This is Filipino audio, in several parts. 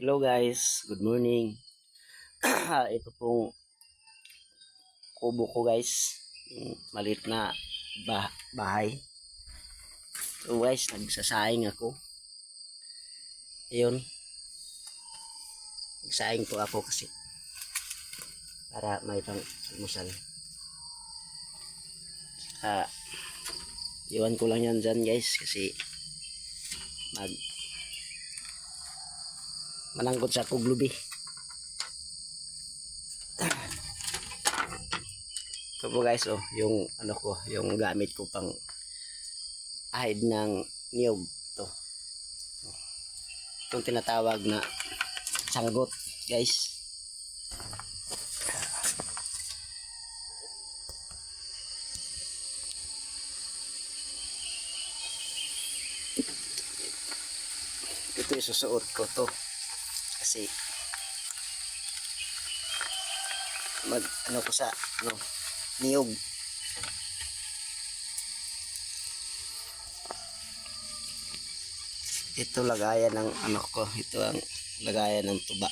Hello guys, good morning. Ito pong kubo ko guys. Yung maliit na bahay. So guys, nagsasaing ako. Ayun. Nagsaing po ako kasi para may pang almusal. Iwan ko lang yan dyan guys kasi mananggot sa kuglubi. Ito po guys, yung yung gamit ko pang ahid ng niyog to. Itong tinatawag na sanggot, guys. Ito isusuot ko to kasi ko sa niyog. Ito lagayan ng ito ang lagayan ng tuba.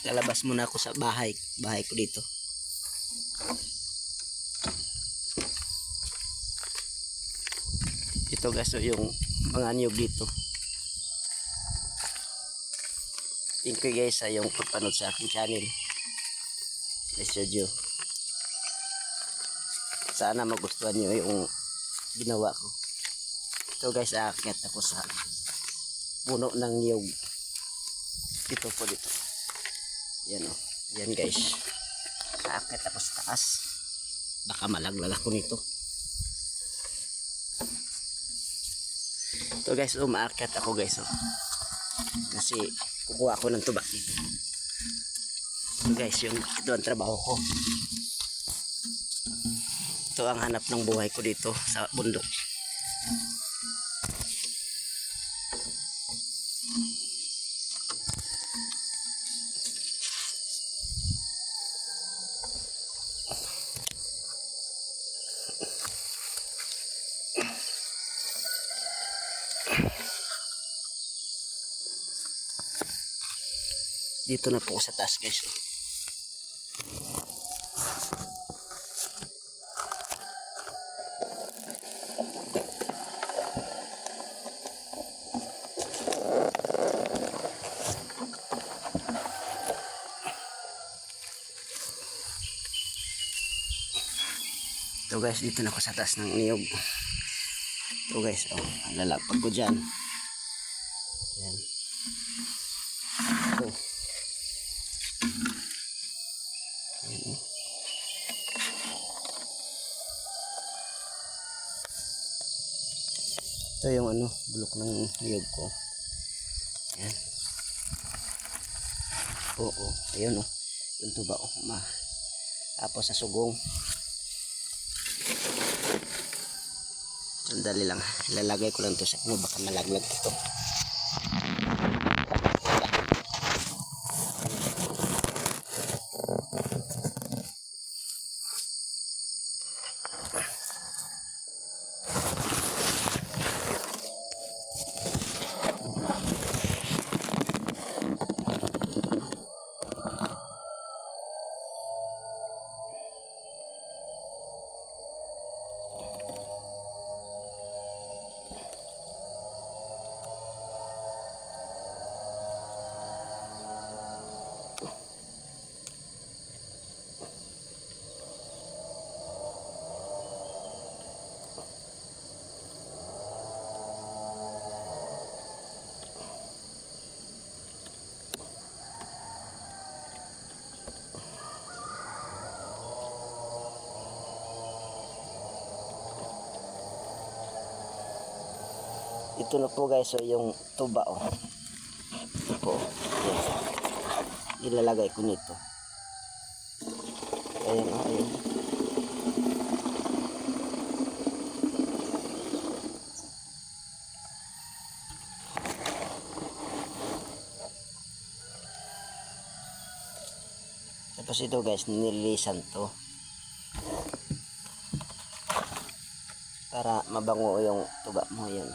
Lalabas muna ako sa bahay ko dito. Ito guys, yung mga niyog dito. Thank you guys sa yung pagpanood sa aking channel. Studio. Sana magustuhan nyo yung ginawa ko. Ito guys, aakyat ako sa puno ng niyog. Dito. Yan yan guys. Aakyat ako sa taas. Baka malaglag ako nito. Ito guys, umaakyat ako guys. Kasi kukuha ako ng tuba dito. Ito guys, ito ang trabaho ko. Ito ang hanap ng buhay ko dito sa bundok. Dito na po sa taas guys. Ito guys, dito na ako sa taas ng niyog. Ito guys, ang lalapag ko dyan. Yan. Ito. Yan. Ito yung bulok ng niyog ko. Yan. Ayun yung tuba tapos sa sugong. Sandali lang, ilalagay ko lang to sa baka malaglag ito. Ito na po guys, yung tuba ito po. Ilalagay ko nito. Ayan ayan. Tapos ito guys, nililisan to para mabango yung tuba mo. Yan.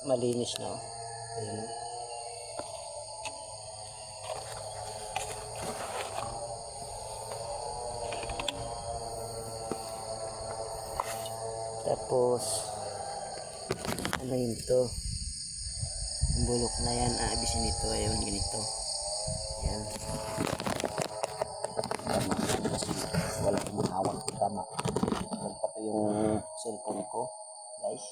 Malinis na, oh. Ayan, oh. Tapos ano yun to, yung bulok na yan, aabisin nito, ayun, ganito. Yan. Tama yan kasi wala akong hawak. Tama. Yan pa to yung cellphone ko, guys.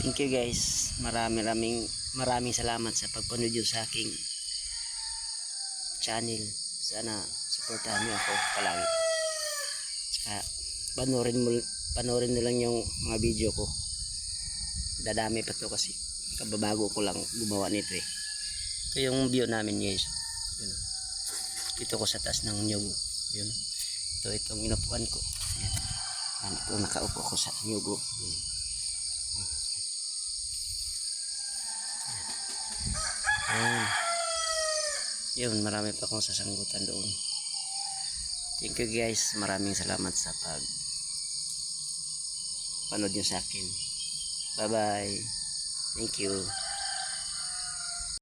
Thank you guys. Maraming salamat sa pagpanood nyo sa aking channel. Sana supportahan nyo ako palagi. Saka panoorin nyo lang yung mga video ko. Dadami pa to kasi kababago ko lang gumawa nito eh. Ito yung view namin guys. Yun. Dito ko sa taas ng nyug. Yun. Itong inupuan ko. Yan. Ito nakaupo ko sa nyugo. Yun. Yun, marami pa akong sasanggutan doon. Thank you guys. Maraming salamat sa panood nyo sa akin. Bye bye. Thank you.